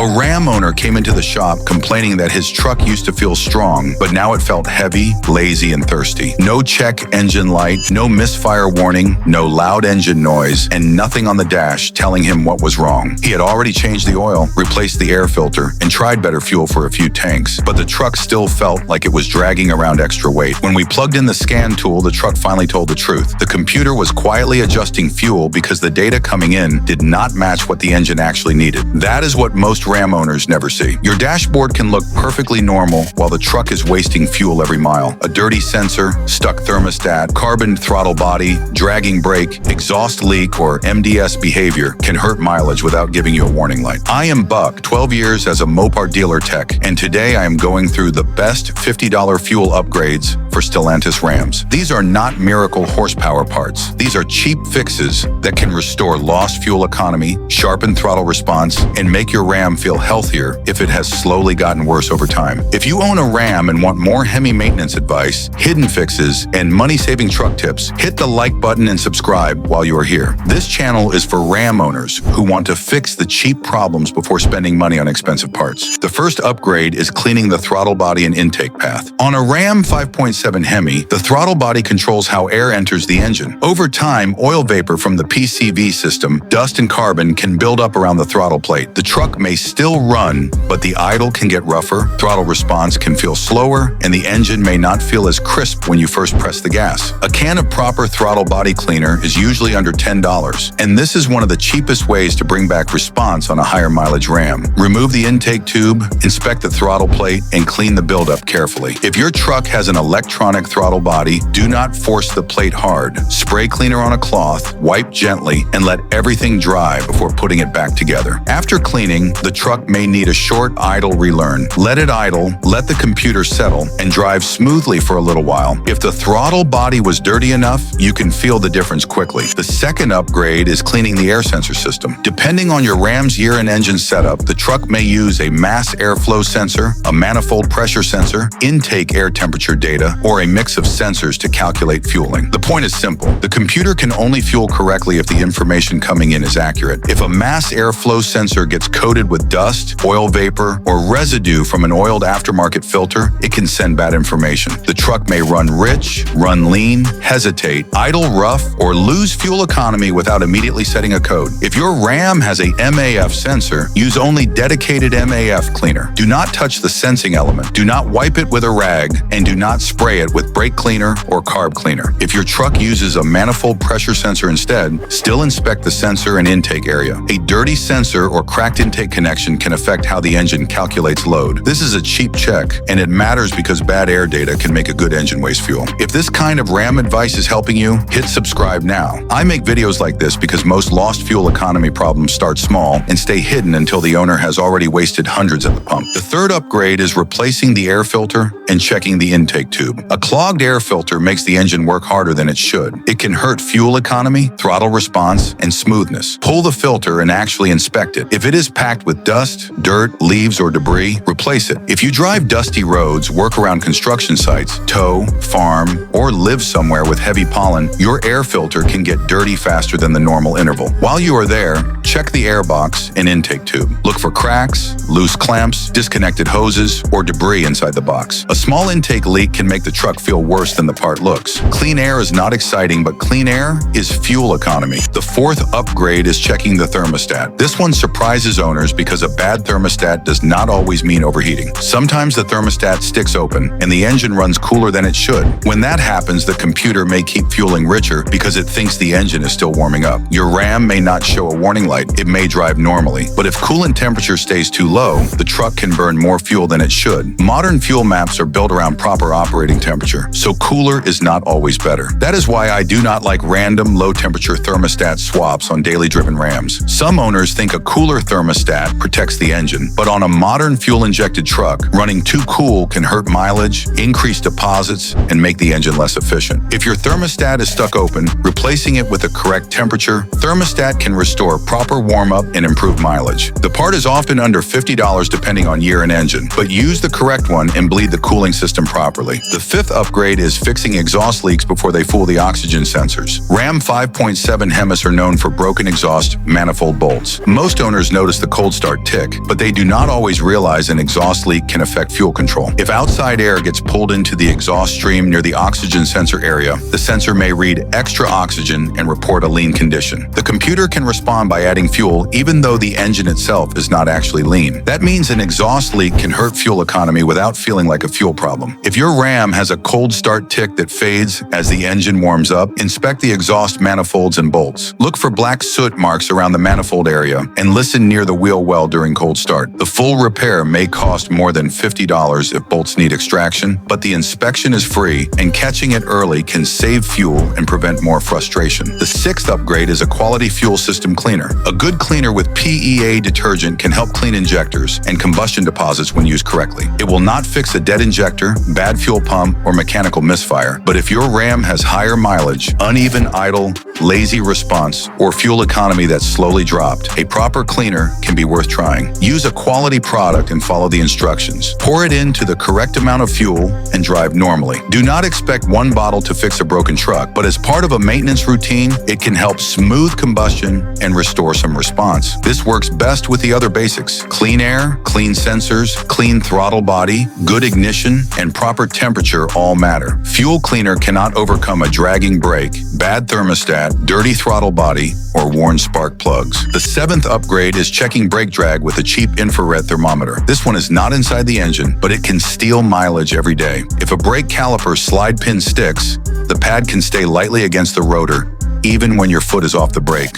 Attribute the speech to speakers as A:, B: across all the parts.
A: A Ram owner came into the shop complaining that his truck used to feel strong, but now it felt heavy, lazy, and thirsty. No check engine light, no misfire warning, no loud engine noise, and nothing on the dash telling him what was wrong. He had already changed the oil, replaced the air filter, and tried better fuel for a few tanks, but the truck still felt like it was dragging around extra weight. When we plugged in the scan tool, the truck finally told the truth. The computer was quietly adjusting fuel because the data coming in did not match what the engine actually needed. That is what most Ram owners never see. Your dashboard can look perfectly normal while the truck is wasting fuel every mile. A dirty sensor, stuck thermostat, carbon throttle body, dragging brake, exhaust leak, or MDS behavior can hurt mileage without giving you a warning light. I am Buck, 12 years as a Mopar dealer tech, and today I am going through the best $50 fuel upgrades for Stellantis Rams. These are not miracle horsepower parts. These are cheap fixes that can restore lost fuel economy, sharpen throttle response, and make your Ram feel healthier if it has slowly gotten worse over time. If you own a Ram and want more Hemi maintenance advice, hidden fixes, and money-saving truck tips, hit the like button and subscribe while you are here. This channel is for Ram owners who want to fix the cheap problems before spending money on expensive parts. The first upgrade is cleaning the throttle body and intake path. On a Ram 5.7 Hemi, the throttle body controls how air enters the engine. Over time, oil vapor from the PCV system, dust and carbon can build up around the throttle plate. The truck may still run, but the idle can get rougher, throttle response can feel slower, and the engine may not feel as crisp when you first press the gas. A can of proper throttle body cleaner is usually under $10, and this is one of the cheapest ways to bring back response on a higher mileage Ram. Remove the intake tube, inspect the throttle plate, and clean the buildup carefully. If your truck has an electronic throttle body, do not force the plate hard. Spray cleaner on a cloth, wipe gently, and let everything dry before putting it back together. After cleaning, the truck may need a short idle relearn. Let it idle, let the computer settle, and drive smoothly for a little while. If the throttle body was dirty enough, you can feel the difference quickly. The second upgrade is cleaning the air sensor system. Depending on your Ram's year and engine setup, the truck may use a mass airflow sensor, a manifold pressure sensor, intake air temperature data, or a mix of sensors to calculate fueling. The point is simple. The computer can only fuel correctly if the information coming in is accurate. If a mass airflow sensor gets coated with dust, oil vapor, or residue from an oiled aftermarket filter, it can send bad information. The truck may run rich, run lean, hesitate, idle rough, or lose fuel economy without immediately setting a code. If your Ram has a MAF sensor, use only dedicated MAF cleaner. Do not touch the sensing element. Do not wipe it with a rag, and do not spray it with brake cleaner or carb cleaner. If your truck uses a manifold pressure sensor instead, still inspect the sensor and intake area. A dirty sensor or cracked intake connection can affect how the engine calculates load. This is a cheap check, and it matters because bad air data can make a good engine waste fuel. If this kind of Ram advice is helping you, hit subscribe now. I make videos like this because most lost fuel economy problems start small and stay hidden until the owner has already wasted hundreds at the pump. The third upgrade is replacing the air filter and checking the intake tube. A clogged air filter makes the engine work harder than it should. It can hurt fuel economy, throttle response, and smoothness. Pull the filter and actually inspect it. If it is packed with dust, dirt, leaves, or debris, replace it. If you drive dusty roads, work around construction sites, tow, farm, or live somewhere with heavy pollen, your air filter can get dirty faster than the normal interval. While you are there, check the air box and intake tube. Look for cracks, loose clamps, disconnected hoses, or debris inside the box. A small intake leak can make the truck feel worse than the part looks. Clean air is not exciting, but clean air is fuel economy. The fourth upgrade is checking the thermostat. This one surprises owners because a bad thermostat does not always mean overheating. Sometimes the thermostat sticks open and the engine runs cooler than it should. When that happens, the computer may keep fueling richer because it thinks the engine is still warming up. Your Ram may not show a warning light. It may drive normally, but if coolant temperature stays too low, the truck can burn more fuel than it should. Modern fuel maps are built around proper operating temperature, so cooler is not always better. That is why I do not like random low-temperature thermostat swaps on daily driven Rams. Some owners think a cooler thermostat protects the engine, but on a modern fuel-injected truck, running too cool can hurt mileage, increase deposits, and make the engine less efficient. If your thermostat is stuck open, replacing it with the correct temperature, thermostat can restore proper warm-up and improve mileage. The part is often under $50 depending on year and engine, but use the correct one and bleed the cooling system properly. The fifth upgrade is fixing exhaust leaks before they fool the oxygen sensors. Ram 5.7 HEMIS are known for broken exhaust manifold bolts. Most owners notice the cold start tick, but they do not always realize an exhaust leak can affect fuel control. If outside air gets pulled into the exhaust stream near the oxygen sensor area, the sensor may read extra oxygen and report a lean condition. The computer can respond by adding fuel even though the engine itself is not actually lean. That means an exhaust leak can hurt fuel economy without feeling like a fuel problem. If your Ram has a cold start tick that fades as the engine warms up, inspect the exhaust manifolds and bolts. Look for black soot marks around the manifold area and listen near the wheel well during cold start. The full repair may cost more than $50 if bolts need extraction, but the inspection is free and catching it early can save fuel and prevent more frustration. The sixth upgrade is a quality fuel system cleaner. A good cleaner with PEA detergent can help clean injectors and combustion deposits when used correctly. It will not fix a dead injector, bad fuel pump, or mechanical misfire, but if your Ram has higher mileage, uneven idle, lazy response, or fuel economy that's slowly dropped, a proper cleaner can be worth trying. Use a quality product and follow the instructions. Pour it into the correct amount of fuel and drive normally. Do not expect one bottle to fix a broken truck, but as part of a maintenance routine, it can help smooth combustion and restore some response. This works best with the other basics: clean air, clean sensors, clean throttle body, good ignition, and proper temperature all matter. Fuel cleaner cannot overcome a dragging brake, bad thermostat, dirty throttle body, or worn spark plugs. The seventh upgrade is checking brake drag with a cheap infrared thermometer. This one is not inside the engine, but it can steal mileage every day. If a brake caliper slide pin sticks, the pad can stay lightly against the rotor, even when your foot is off the brake.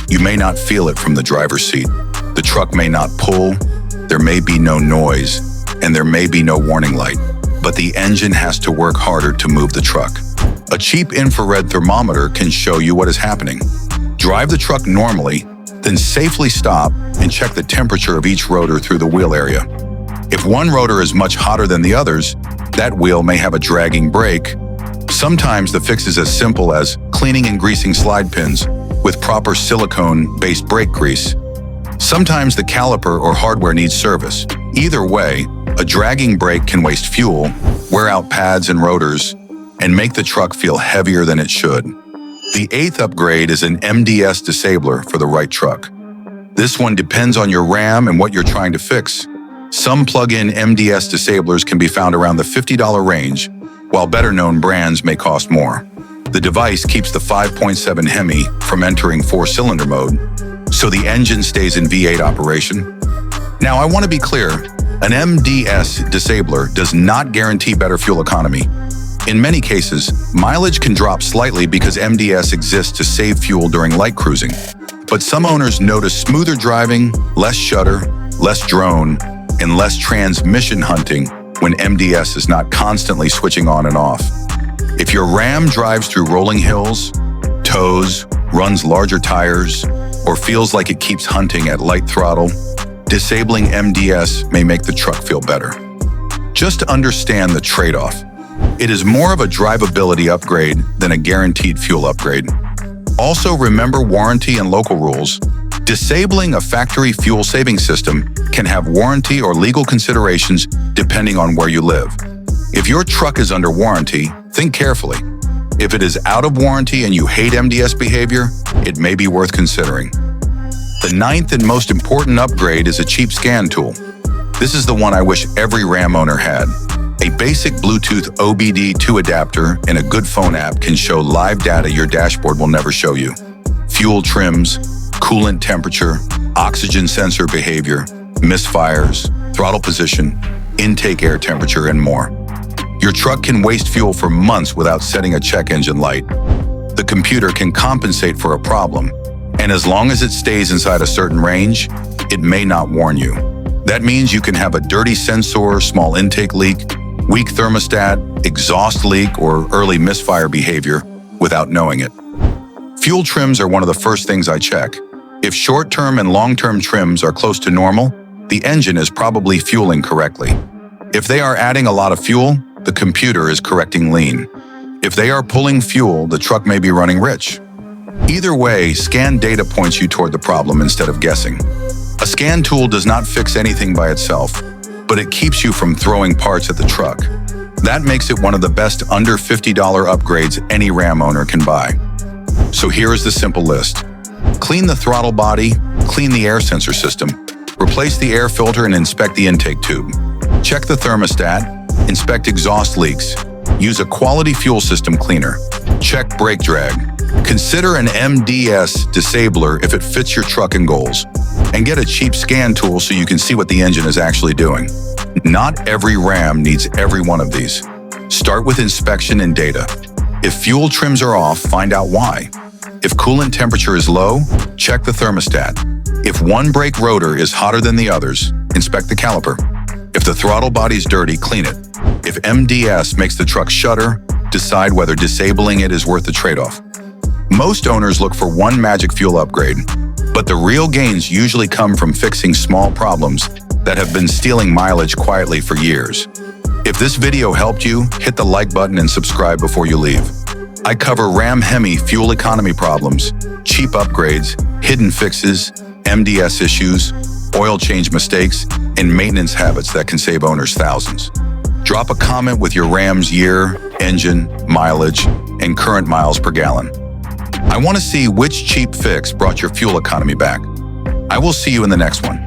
A: You may not feel it from the driver's seat. The truck may not pull, there may be no noise, and there may be no warning light, but the engine has to work harder to move the truck. A cheap infrared thermometer can show you what is happening. Drive the truck normally, then safely stop and check the temperature of each rotor through the wheel area. If one rotor is much hotter than the others, that wheel may have a dragging brake. Sometimes the fix is as simple as cleaning and greasing slide pins with proper silicone-based brake grease. Sometimes the caliper or hardware needs service. Either way, a dragging brake can waste fuel, wear out pads and rotors, and make the truck feel heavier than it should. The eighth upgrade is an MDS disabler for the right truck. This one depends on your Ram and what you're trying to fix. Some plug-in MDS disablers can be found around the $50 range, while better-known brands may cost more. The device keeps the 5.7 Hemi from entering four-cylinder mode, so the engine stays in V8 operation. Now, I want to be clear, an MDS disabler does not guarantee better fuel economy. In many cases, mileage can drop slightly because MDS exists to save fuel during light cruising. But some owners notice smoother driving, less shudder, less drone, and less transmission hunting when MDS is not constantly switching on and off. If your Ram drives through rolling hills, tows, runs larger tires, or feels like it keeps hunting at light throttle, disabling MDS may make the truck feel better. Just understand the trade-off. It is more of a drivability upgrade than a guaranteed fuel upgrade. Also, remember warranty and local rules. Disabling a factory fuel saving system can have warranty or legal considerations depending on where you live. If your truck is under warranty, think carefully. If it is out of warranty and you hate MDS behavior, it may be worth considering. The ninth and most important upgrade is a cheap scan tool. This is the one I wish every Ram owner had. A basic Bluetooth OBD2 adapter and a good phone app can show live data your dashboard will never show you. Fuel trims, coolant temperature, oxygen sensor behavior, misfires, throttle position, intake air temperature, and more. Your truck can waste fuel for months without setting a check engine light. The computer can compensate for a problem, and as long as it stays inside a certain range, it may not warn you. That means you can have a dirty sensor, small intake leak, weak thermostat, exhaust leak, or early misfire behavior without knowing it. Fuel trims are one of the first things I check. If short-term and long-term trims are close to normal, the engine is probably fueling correctly. If they are adding a lot of fuel, the computer is correcting lean. If they are pulling fuel, the truck may be running rich. Either way, scan data points you toward the problem instead of guessing. A scan tool does not fix anything by itself, but it keeps you from throwing parts at the truck. That makes it one of the best under $50 upgrades any Ram owner can buy. So here is the simple list. Clean the throttle body, clean the air sensor system, replace the air filter and inspect the intake tube. Check the thermostat, inspect exhaust leaks, use a quality fuel system cleaner, check brake drag, consider an MDS disabler if it fits your truck and goals, and get a cheap scan tool so you can see what the engine is actually doing. Not every Ram needs every one of these. Start with inspection and data. If fuel trims are off, find out why. If coolant temperature is low, check the thermostat. If one brake rotor is hotter than the others, inspect the caliper. If the throttle body's dirty, clean it. If MDS makes the truck shudder, decide whether disabling it is worth the trade-off. Most owners look for one magic fuel upgrade, but the real gains usually come from fixing small problems that have been stealing mileage quietly for years. If this video helped you, hit the like button and subscribe before you leave. I cover Ram Hemi fuel economy problems, cheap upgrades, hidden fixes, MDS issues, oil change mistakes, and maintenance habits that can save owners thousands. Drop a comment with your Ram's year, engine, mileage, and current miles per gallon. I want to see which cheap fix brought your fuel economy back. I will see you in the next one.